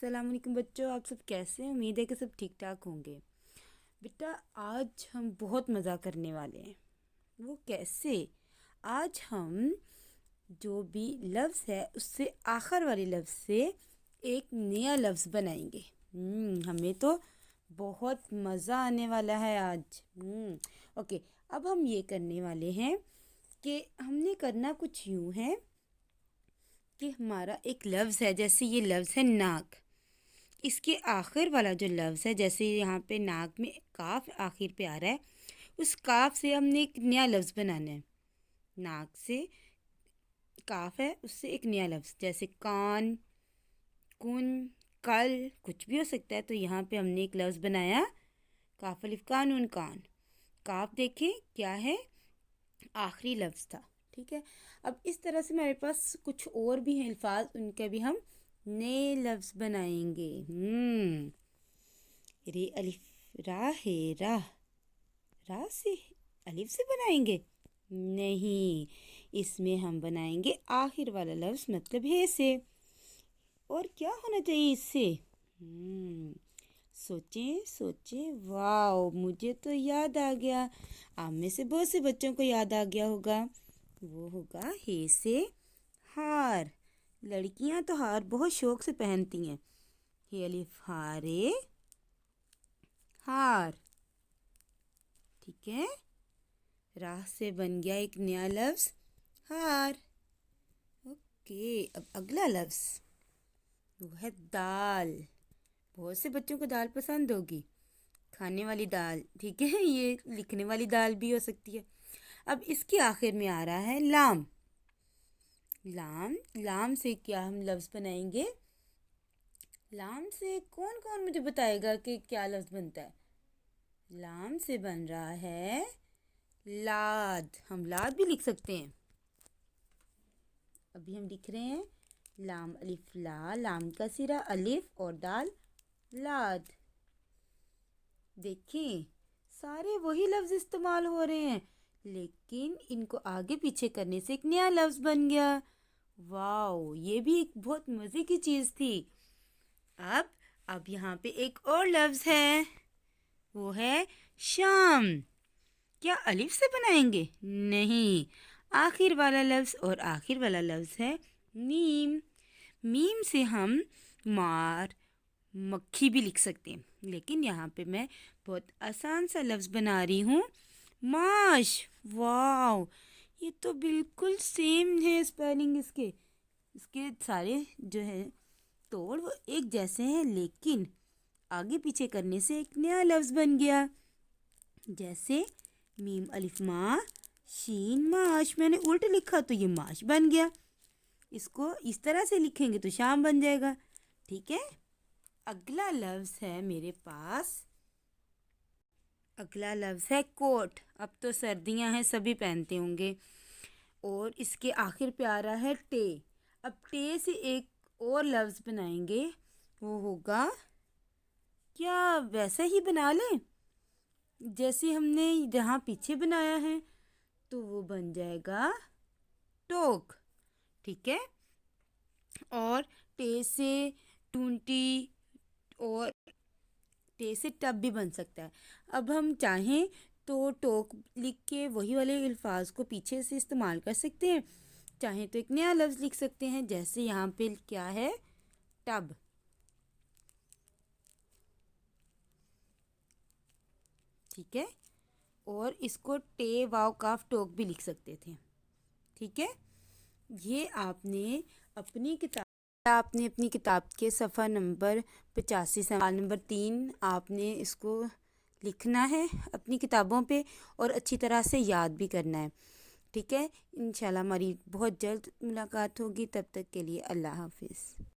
अस्सलाम वालेकुम बच्चों, आप सब कैसे हैं? उम्मीद है कि सब ठीक ठाक होंगे। बेटा, आज हम बहुत मज़ा करने वाले हैं। वो कैसे? आज हम जो भी लफ्ज़ है उससे आखिर वाले लफ्ज़ से एक नया लफ्ज़ बनाएंगे। हमें तो बहुत मज़ा आने वाला है आज। ओके, अब हम ये करने वाले हैं कि हमने करना कुछ यूँ है कि हमारा एक लफ्ज़ है, जैसे ये लफ्ज़ है नाक। इसके आखिर वाला जो लफ्ज़ है, जैसे यहाँ पे नाक में काफ आखिर पे आ रहा है, उस काफ से हमने एक नया लफ्ज़ बनाना है। नाक से काफ है, उससे एक नया लफ्ज़, जैसे कान, कुन, कल, कुछ भी हो सकता है। तो यहाँ पे हमने एक लफ्ज़ बनाया, काफ अलिफ कानून कान। काफ देखें क्या है, आखिरी लफ्ज़ था। ठीक है, अब इस तरह से मेरे पास कुछ और भी हैं अल्फाज, उनके भी हम नए लफ्ज़ बनाएंगे। रे अलिफ रा है, रा से अलिफ से बनाएंगे? नहीं, इसमें हम बनाएंगे आखिर वाला लफ्ज़, मतलब है से। और क्या होना चाहिए इससे? सोचें सोचें। वाओ, मुझे तो याद आ गया। आप में से बहुत से बच्चों को याद आ गया होगा। वो होगा हे से हार। लड़कियां तो हार बहुत शौक से पहनती हैं। हे अलिफ हारे हार। ठीक है, राह से बन गया एक नया लफ्ज़ हार। ओके, अब अगला लफ्ज़ वो है दाल। बहुत से बच्चों को दाल पसंद होगी, खाने वाली दाल। ठीक है, ये लिखने वाली दाल भी हो सकती है। अब इसके आखिर में आ रहा है लाम। लाम, लाम से क्या हम लफ्ज़ बनाएंगे? लाम से कौन कौन मुझे बताएगा कि क्या लफ्ज़ बनता है? लाम से बन रहा है लाद। हम लाद भी लिख सकते हैं। अभी हम लिख रहे हैं लाम अलिफ ला, लाम का सिरा अलिफ और दाल लाद। देखें, सारे वही लफ्ज़ इस्तेमाल हो रहे हैं, लेकिन इनको आगे पीछे करने से एक नया लफ्ज़ बन गया। वाओ, ये भी एक बहुत मज़े की चीज़ थी। अब यहाँ पे एक और लफ्ज़ है, वो है शाम। क्या अलिफ से बनाएंगे? नहीं, आखिर वाला लफ्ज़, और आखिर वाला लफ्ज़ है मीम। मीम से हम मार, मक्खी भी लिख सकते हैं, लेकिन यहाँ पे मैं बहुत आसान सा लफ्ज़ बना रही हूँ, माश। वाओ, ये तो बिल्कुल सेम है स्पेलिंग इसके। इसके सारे जो है तोड़ वो एक जैसे हैं, लेकिन आगे पीछे करने से एक नया लफ्ज़ बन गया। जैसे मीम अलिफ मा शीन माश, मैंने उल्ट लिखा तो ये माश बन गया। इसको इस तरह से लिखेंगे तो शाम बन जाएगा। ठीक है, अगला लफ्ज़ है मेरे पास, अगला लफ्ज़ है कोट। अब तो सर्दियां हैं, सभी पहनते होंगे। और इसके आखिर पे आ रहा है टे। अब टे से एक और लफ्ज़ बनाएंगे, वो होगा, क्या वैसा ही बना लें जैसे हमने जहाँ पीछे बनाया है? तो वो बन जाएगा टोक। ठीक है, और टे से टूंटी और टे से टब भी बन सकता है। अब हम चाहें तो टोक लिख के वही वाले अल्फाज को पीछे से इस्तेमाल कर सकते हैं, चाहें तो एक नया लफ्ज़ लिख सकते हैं, जैसे यहाँ पे क्या है, टब। ठीक है, और इसको टे वाव काफ टोक भी लिख सकते थे। ठीक है, ये आपने अपनी किताब के सफ़ा नंबर 85, सवाल नंबर 3, आपने इसको लिखना है अपनी किताबों पे और अच्छी तरह से याद भी करना है। ठीक है, इंशाल्लाह हमारी बहुत जल्द मुलाकात होगी। तब तक के लिए अल्लाह हाफिज़।